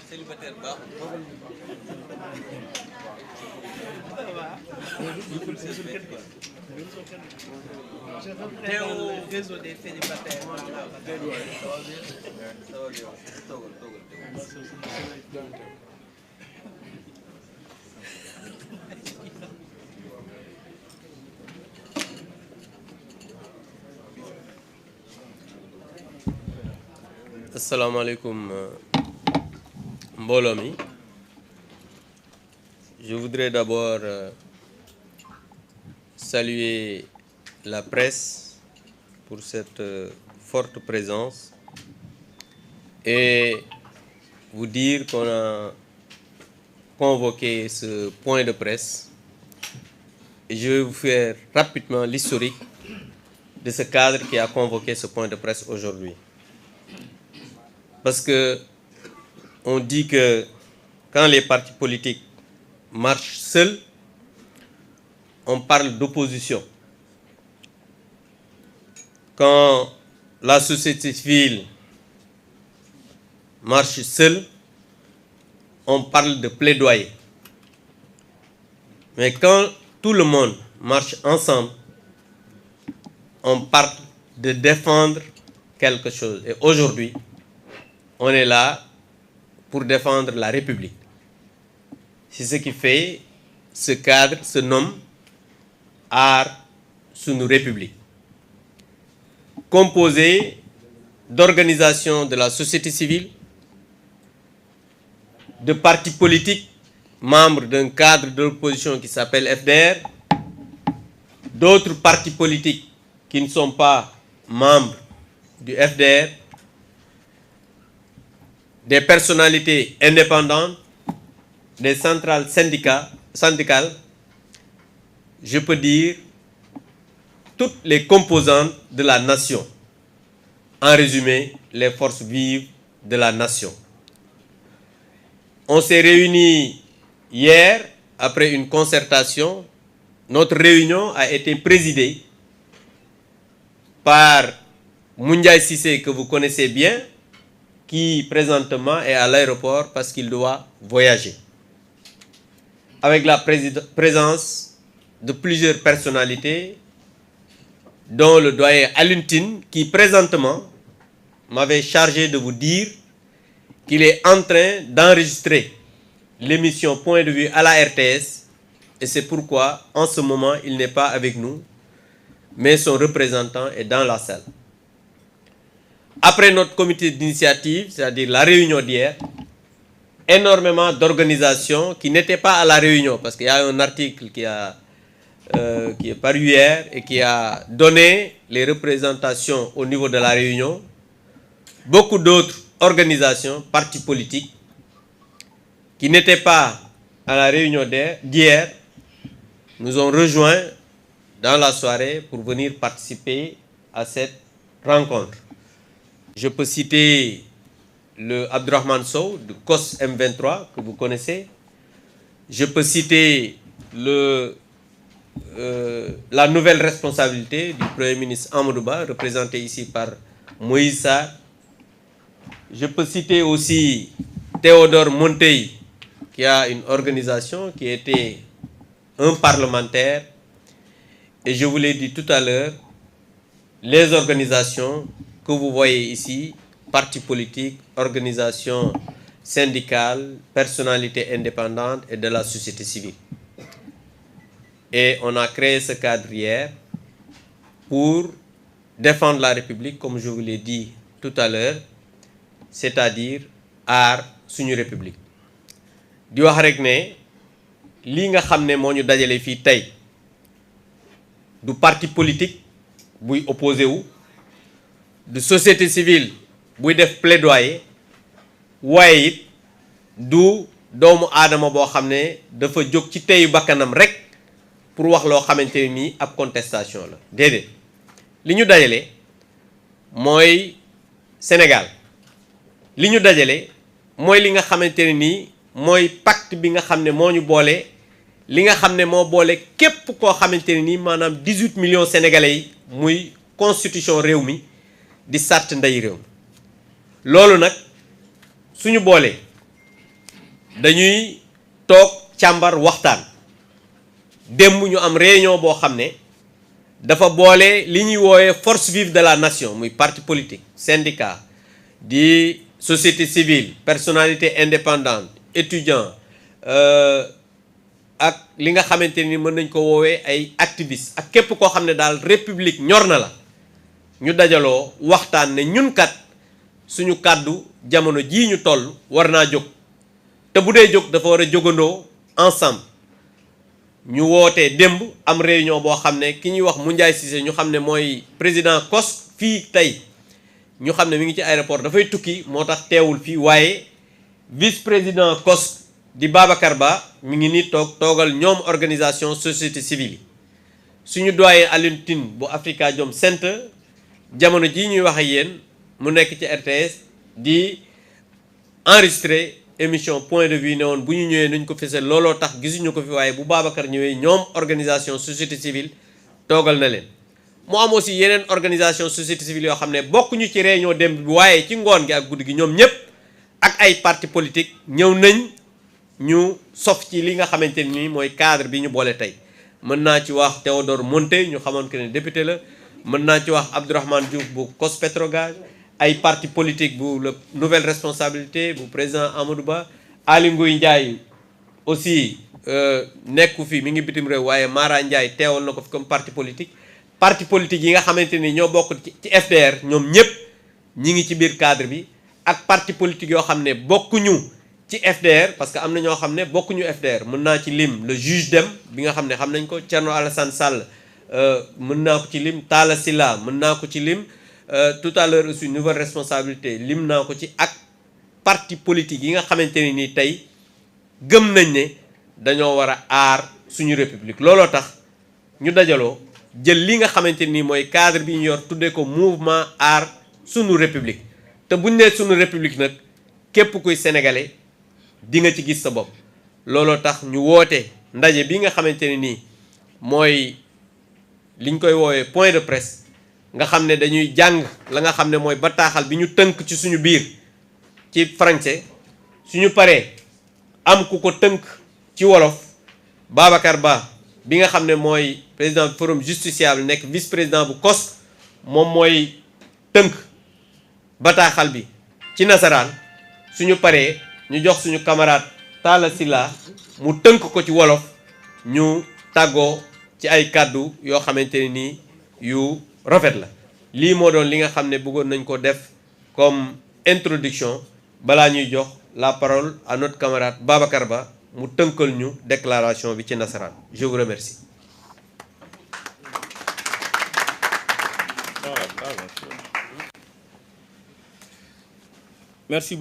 célibataire baax réseau des célibataires. Assalamu alaikum mbooloo mi. Je voudrais d'abord saluer la presse pour cette forte présence et vous dire qu'on a convoqué ce point de presse et je vais vous faire rapidement l'historique de ce cadre qui a convoqué ce point de presse aujourd'hui. Parce que on dit que quand les partis politiques marchent seuls, on parle d'opposition. Quand la société civile marche seule, on parle de plaidoyer. Mais quand tout le monde marche ensemble, on parle de défendre quelque chose. Et aujourd'hui, on est là pour défendre la République. C'est ce qui fait ce cadre se nomme Aar Sunu République, composé d'organisations de la société civile, de partis politiques, membres d'un cadre de l'opposition qui s'appelle FDR, d'autres partis politiques qui ne sont pas membres du FDR, des personnalités indépendantes, des centrales syndicales, je peux dire toutes les composantes de la nation. En résumé, les forces vives de la nation. On s'est réunis hier après une concertation. Notre réunion a été présidée par Moundiaye Cissé, que vous connaissez bien, qui présentement est à l'aéroport parce qu'il doit voyager. Avec la présence de plusieurs personnalités, dont le doyen Alioune Tine, qui présentement m'avait chargé de vous dire qu'il est en train d'enregistrer l'émission Point de vue à la RTS, et c'est pourquoi en ce moment il n'est pas avec nous, mais son représentant est dans la salle. Après notre comité d'initiative, c'est-à-dire la réunion d'hier, énormément d'organisations qui n'étaient pas à la réunion, parce qu'il y a un article qui est paru hier et qui a donné les représentations au niveau de la réunion. Beaucoup d'autres organisations, partis politiques, qui n'étaient pas à la réunion d'hier, nous ont rejoints dans la soirée pour venir participer à cette rencontre. Je peux citer le Abdourahmane Sow du COS M23 que vous connaissez. Je peux citer la nouvelle responsabilité du Premier ministre Amadou Ba, représenté ici par Moïse Sarr. Je peux citer aussi Théodore Montey, qui a une organisation qui était un parlementaire. Et je vous l'ai dit tout à l'heure, les organisations que vous voyez ici, partis politiques, organisations syndicales, personnalités indépendantes et de la société civile. Et on a créé ce cadre hier pour défendre la République, comme je vous l'ai dit tout à l'heure, c'est-à-dire Aar Sunu République. di wax rek ne lii nga xam ne moo ñu dajale fii tey du parti politique buy opposé wu, du société civile buy def plaidoyer, waaye it du doomu aadama boo xam ne dafa jóg ci teyu bakkanam rek pour wax loo xamante ni ab contestation la. déedéet li ñu dajale mooy Sénégal, li ñu dajale mooy li nga xamante ne nii mooy pacte bi nga xam ne moo ñu boole, li nga xam ne moo boole képp koo xamante ne nii maanaam 18 millions sénégalais yi, muy constitution réew mi di sàrt ndey réew mi. loolu nag suñu boolee dañuy toog càmbar waxtaan démb ñu am réunion boo xam ne dafa boole li ñuy woowee force vive de la nation muy parti politique syndicat di société civile personnalité indépendante étudiant ak li nga xamante ni mën nañ ko woowee ay activistes ak képp koo xam ne daal république ñor na la ñu dajaloo waxtaan ne ñun kat suñu kàddu jamono jii ñu toll war naa jóg te bu dee jóg dafa war a jógandoo ensemble ñu wootee démb am réunion boo xam ne ki ñuy wax Moundiaye Cissé ñu xam ne mooy président COS fii tey ñu xam ne mi ngi ci aéroport dafay tukki moo tax teewul fii waaye vice président COS di Babacar Ba mi ngi ni toogal ñoom organisation société civile yi suñu doyen Alioune Tine bu Afrikajom Center jamono jii ñuy wax ak yéen mu nekk ci RTS di enregistré émission point de vue ne woon bu ñu ñëwee nuñ ko fesal looloo tax gisuñu ko fi waaye bu Babacar ñëwee ñoom organisation société civile toogal na leen mu am aussi yeneen organisation société civile yoo xam ne bokkuñu ci réunion démb bi waaye ci ngoon gi ak guddi gi ñoom ñëpp ak ay parti politique ñëw nañ ñu sof ci li nga xamante ni mooy cadre bi ñu boole tey mën naa ci wax Théodore Monteil ñu xamoon que ne député la mën naa ci wax Abdourahmane Diouf bu COS Petrogaz ay parti politique bu la nouvelle responsabilité bu président Amadou Ba Aly Ngouille Ndiaye aussi nekku fi mi ngi bitim réew waaye Mara Ndiaye teewal na ko fi comme parti politique yi nga xamante ni ñoo bokk ci FDR ñoom ñëpp ñi ngi ci biir cadre bi ak parti politique yoo xam ne bokkuñu ci FDR parce que am na ñoo xam ne bokkuñu FDR mën naa ci lim le juge Dème bi nga xam ne xam nañ ko Thierno Alassane Sall mën naa ko ci lim Talla Sylla mën naa ko ci lim tout à l'heure aussi nouvelle responsabilité lim naa ko ci ak parti politique yi nga xamante ne nii tey gëm nañ ne dañoo war a aar suñu république looloo tax ñu dajaloo jël li nga xamante nii mooy cadre bi ñu yor tuddee ko mouvement aar suñu république te buñ nee suñu république nag képp kuy sénégalais di nga ci gis sa bopp looloo tax ñu woote ndaje bi nga xamante ne nii mooy liñ koy woowee point de presse nga xam ne dañuy jàng la nga xam ne mooy bataaxal bi ñu tënk ci suñu biir ci français suñu paree am ku ko tënk ci wolof Babacar Ba bi nga xam ne mooy président du forum justiciable nekk vice président bu COS moom mooy tënk bataaxal bi ci nasaraan suñu paree ñu jox suñu camarade Talla Sylla mu tënk ko ci wolof ñu tàggoo ci ay kàddu yoo xamante ne nii yu rafet la lii moo doon li nga xam ne bëggoon nañ ko def comme introduction balaa ñuy jox la parole à notre camarade Babacar Ba mu tënkal ñu déclaration bi ci nasaraan je vous remercie. Merci beaucoup.